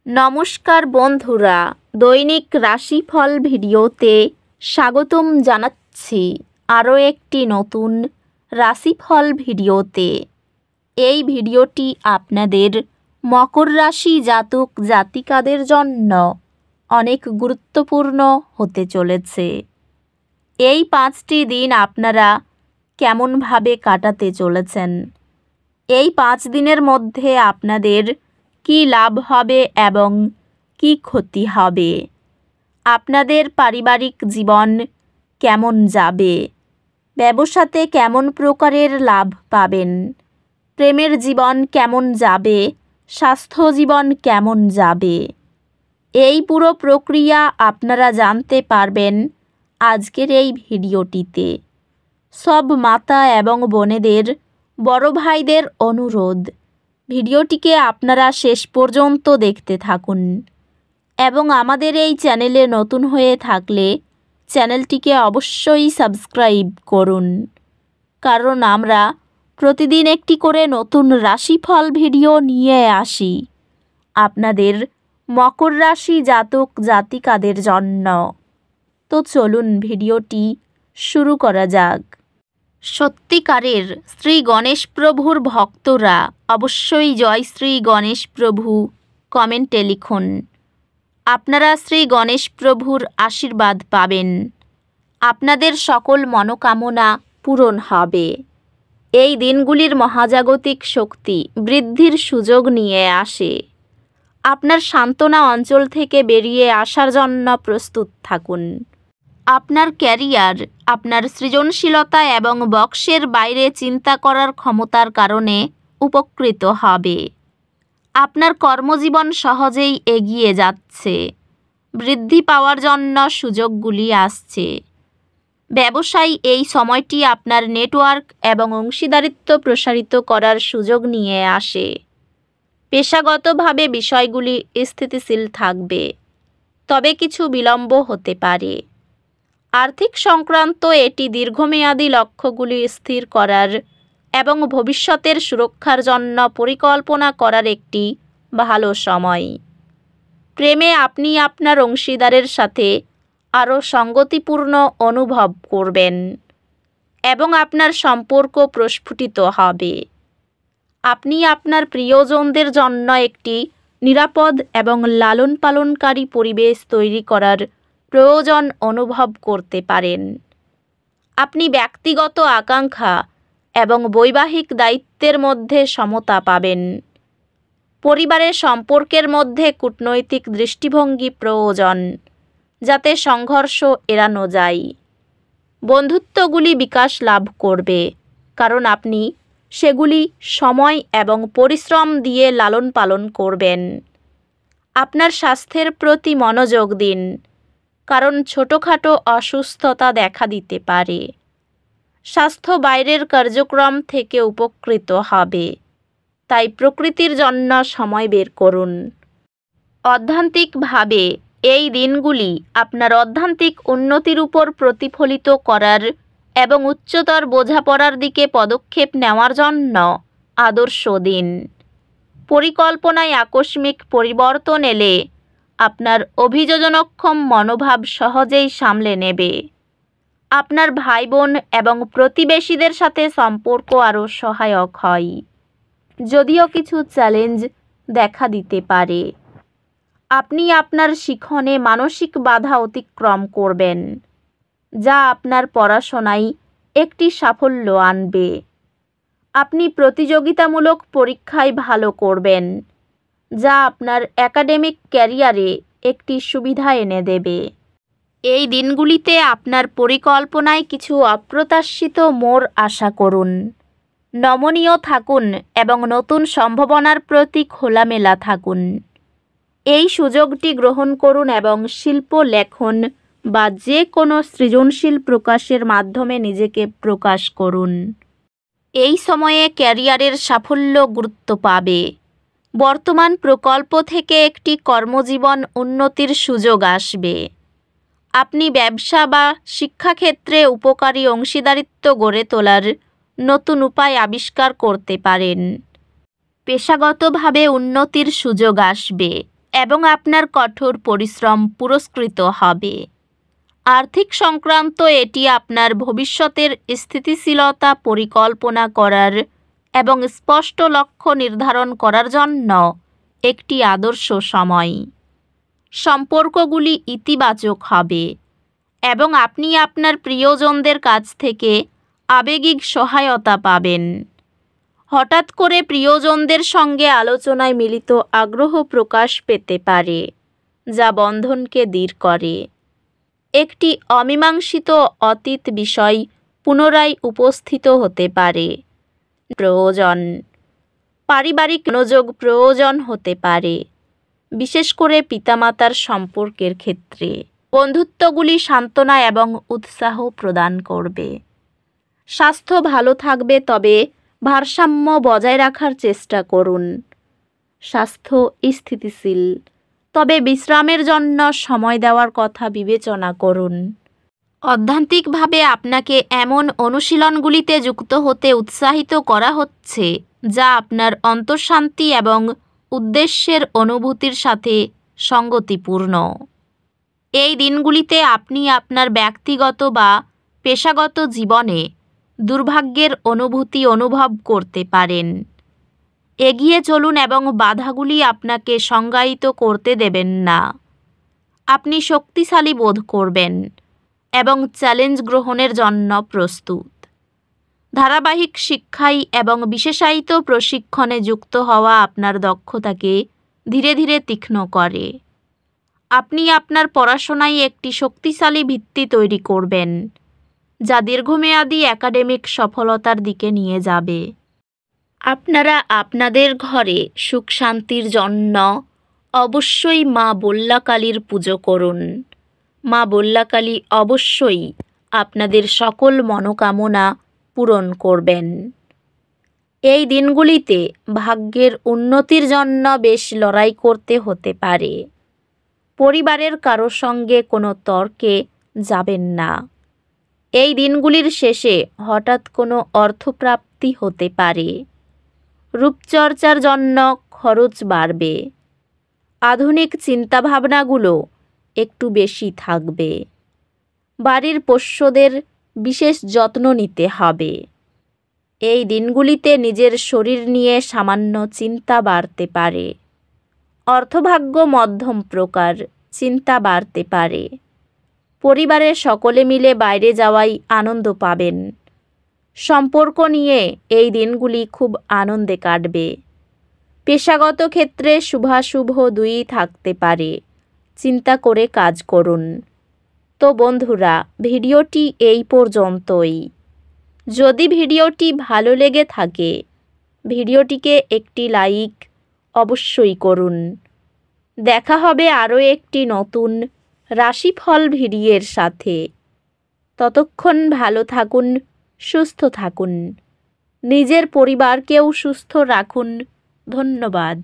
নমস্কার বন্ধুরা, দৈনিক রাশিফল ভিডিওতে স্বাগতম জানাচ্ছি আরও একটি নতুন রাশিফল ভিডিওতে। এই ভিডিওটি আপনাদের মকর রাশি জাতক জাতিকাদের জন্য অনেক গুরুত্বপূর্ণ হতে চলেছে। এই 5টি দিন আপনারা কেমনভাবে কাটাতে চলেছেন, এই 5 দিনের মধ্যে আপনাদের কি লাভ হবে এবং কি ক্ষতি হবে, আপনাদের পারিবারিক জীবন কেমন যাবে, ব্যবসাতে কেমন প্রকারের লাভ পাবেন, প্রেমের জীবন কেমন যাবে, স্বাস্থ্য জীবন কেমন যাবে, এই পুরো প্রক্রিয়া আপনারা জানতে পারবেন আজকের এই ভিডিওটিতে। সব মাতা এবং বোনেদের, বড় ভাইদের অনুরোধ, ভিডিওটিকে আপনারা শেষ পর্যন্ত দেখতে থাকুন এবং আমাদের এই চ্যানেলে নতুন হয়ে থাকলে চ্যানেলটিকে অবশ্যই সাবস্ক্রাইব করুন, কারণ আমরা প্রতিদিন একটি করে নতুন রাশিফল ভিডিও নিয়ে আসি আপনাদের মকর রাশি জাতক জাতিকাদের জন্য। তো চলুন ভিডিওটি শুরু করা যাক। সত্যিকারের শ্রী গণেশ প্রভুর ভক্তরা অবশ্যই জয় শ্রী গণেশ প্রভু কমেন্টে লিখুন। আপনারা শ্রী গণেশ প্রভুর আশীর্বাদ পাবেন, আপনাদের সকল মনোকামনা পূরণ হবে। এই দিনগুলির মহাজাগতিক শক্তি বৃদ্ধির সুযোগ নিয়ে আসে। আপনার সান্ত্বনা অঞ্চল থেকে বেরিয়ে আসার জন্য প্রস্তুত থাকুন। আপনার ক্যারিয়ার, আপনার সৃজনশীলতা এবং বক্সের বাইরে চিন্তা করার ক্ষমতার কারণে উপকৃত হবে। আপনার কর্মজীবন সহজেই এগিয়ে যাচ্ছে, বৃদ্ধি পাওয়ার জন্য সুযোগগুলি আসছে। ব্যবসায়ী এই সময়টি আপনার নেটওয়ার্ক এবং অংশীদারিত্ব প্রসারিত করার সুযোগ নিয়ে আসে। পেশাগতভাবে বিষয়গুলি স্থিতিশীল থাকবে, তবে কিছু বিলম্ব হতে পারে। আর্থিক সংক্রান্ত এটি দীর্ঘমেয়াদী লক্ষ্যগুলি স্থির করার এবং ভবিষ্যতের সুরক্ষার জন্য পরিকল্পনা করার একটি ভালো সময়। প্রেমে আপনি আপনার অংশীদারের সাথে আরও সঙ্গতিপূর্ণ অনুভব করবেন এবং আপনার সম্পর্ক প্রস্ফুটিত হবে। আপনি আপনার প্রিয়জনদের জন্য একটি নিরাপদ এবং লালন পালনকারী পরিবেশ তৈরি করার প্রয়োজন অনুভব করতে পারেন। আপনি ব্যক্তিগত আকাঙ্ক্ষা এবং বৈবাহিক দায়িত্বের মধ্যে সমতা পাবেন। পরিবারের সম্পর্কের মধ্যে কূটনৈতিক দৃষ্টিভঙ্গি প্রয়োজন, যাতে সংঘর্ষ এড়ানো যায়। বন্ধুত্বগুলি বিকাশ লাভ করবে, কারণ আপনি সেগুলি সময় এবং পরিশ্রম দিয়ে লালন পালন করবেন। আপনার স্বাস্থ্যের প্রতি মনোযোগ দিন, কারণ ছোটোখাটো অসুস্থতা দেখা দিতে পারে। স্বাস্থ্য বাইরের কার্যক্রম থেকে উপকৃত হবে, তাই প্রকৃতির জন্য সময় বের করুন। অধ্যাত্মিকভাবে এই দিনগুলি আপনার অধ্যাত্মিক উন্নতির উপর প্রতিফলিত করার এবং উচ্চতর বোঝাপড়ার দিকে পদক্ষেপ নেওয়ার জন্য আদর্শ দিন। পরিকল্পনায় আকস্মিক পরিবর্তন এলে আপনার অভিযোজনক্ষম মনোভাব সহজেই সামলে নেবে। আপনার ভাই বোন এবং প্রতিবেশীদের সাথে সম্পর্ক আরও সহায়ক হয়, যদিও কিছু চ্যালেঞ্জ দেখা দিতে পারে। আপনি আপনার শিখনে মানসিক বাধা অতিক্রম করবেন, যা আপনার পড়াশোনায় একটি সাফল্য আনবে। আপনি প্রতিযোগিতামূলক পরীক্ষায় ভালো করবেন, যা আপনার একাডেমিক ক্যারিয়ারে একটি সুবিধা এনে দেবে। এই দিনগুলিতে আপনার পরিকল্পনায় কিছু অপ্রত্যাশিত মোড় আশা করুন। নমনীয় থাকুন এবং নতুন সম্ভাবনার প্রতি খোলামেলা থাকুন। এই সুযোগটি গ্রহণ করুন এবং শিল্প, লেখন বা যে কোনো সৃজনশীল প্রকাশের মাধ্যমে নিজেকে প্রকাশ করুন। এই সময়ে ক্যারিয়ারের সাফল্য গুরুত্ব পাবে। বর্তমান প্রকল্প থেকে একটি কর্মজীবন উন্নতির সুযোগ আসবে। আপনি ব্যবসা বা শিক্ষাক্ষেত্রে উপকারী অংশীদারিত্ব গড়ে তোলার নতুন উপায় আবিষ্কার করতে পারেন। পেশাগতভাবে উন্নতির সুযোগ আসবে এবং আপনার কঠোর পরিশ্রম পুরস্কৃত হবে। আর্থিক সংক্রান্ত এটি আপনার ভবিষ্যতের স্থিতিশীলতা পরিকল্পনা করার এবং স্পষ্ট লক্ষ্য নির্ধারণ করার জন্য একটি আদর্শ সময়। সম্পর্কগুলি ইতিবাচক হবে এবং আপনি আপনার প্রিয়জনদের কাছ থেকে আবেগিক সহায়তা পাবেন। হঠাৎ করে প্রিয়জনদের সঙ্গে আলোচনায় মিলিত আগ্রহ প্রকাশ পেতে পারে, যা বন্ধনকে দৃঢ় করে। একটি অমীমাংসিত অতীত বিষয় পুনরায় উপস্থিত হতে পারে। প্রয়োজন পারিবারিক মনোযোগ প্রয়োজন হতে পারে, বিশেষ করে পিতামাতার সম্পর্কের ক্ষেত্রে। বন্ধুত্বগুলি সান্ত্বনা এবং উৎসাহ প্রদান করবে। স্বাস্থ্য ভালো থাকবে, তবে ভারসাম্য বজায় রাখার চেষ্টা করুন। স্বাস্থ্য স্থিতিশীল, তবে বিশ্রামের জন্য সময় দেওয়ার কথা বিবেচনা করুন। অধ্যাত্মিকভাবে আপনাকে এমন অনুশীলনগুলিতে যুক্ত হতে উৎসাহিত করা হচ্ছে যা আপনার অন্তঃশান্তি এবং উদ্দেশ্যের অনুভূতির সাথে সঙ্গতিপূর্ণ। এই দিনগুলিতে আপনি আপনার ব্যক্তিগত বা পেশাগত জীবনে দুর্ভাগ্যের অনুভূতি অনুভব করতে পারেন। এগিয়ে চলুন এবং বাধাগুলি আপনাকে সংজ্ঞায়িত করতে দেবেন না। আপনি শক্তিশালী বোধ করবেন এবং চ্যালেঞ্জ গ্রহণের জন্য প্রস্তুত। ধারাবাহিক শিক্ষায় এবং বিশেষায়িত প্রশিক্ষণে যুক্ত হওয়া আপনার দক্ষতাকে ধীরে ধীরে তীক্ষ্ণ করে। আপনি আপনার পড়াশোনায় একটি শক্তিশালী ভিত্তি তৈরি করবেন, যা দীর্ঘমেয়াদী একাডেমিক সফলতার দিকে নিয়ে যাবে। আপনারা আপনাদের ঘরে সুখ শান্তির জন্য অবশ্যই মা বল্লাকালীর পুজো করুন। মা বল্লাকালী অবশ্যই আপনাদের সকল মনোকামনা পূরণ করবেন। এই দিনগুলিতে ভাগ্যের উন্নতির জন্য বেশ লড়াই করতে হতে পারে। পরিবারের কারো সঙ্গে কোনো তর্কে যাবেন না। এই দিনগুলির শেষে হঠাৎ কোনো অর্থপ্রাপ্তি হতে পারে। রূপচর্চার জন্য খরচ বাড়বে। আধুনিক চিন্তাভাবনাগুলো একটু বেশি থাকবে। বাড়ির পোষ্যদের বিশেষ যত্ন নিতে হবে। এই দিনগুলিতে নিজের শরীর নিয়ে সামান্য চিন্তা বাড়তে পারে। অর্থভাগ্য মধ্যম প্রকার, চিন্তা বাড়তে পারে। পরিবারের সকলে মিলে বাইরে যাওয়াই আনন্দ পাবেন। সম্পর্ক নিয়ে এই দিনগুলি খুব আনন্দে কাটবে। পেশাগত ক্ষেত্রে শুভাশুভ দুইই থাকতে পারে। চিন্তা করে কাজ করুন। তো বন্ধুরা, ভিডিওটি এই পর্যন্তই। যদি ভিডিওটি ভালো লেগে থাকে, ভিডিওটিকে একটি লাইক অবশ্যই করুন। দেখা হবে আরও একটি নতুন রাশিফল ভিডিওর সাথে। ততক্ষণ ভালো থাকুন, সুস্থ থাকুন। নিজের পরিবারকেও সুস্থ রাখুন। ধন্যবাদ।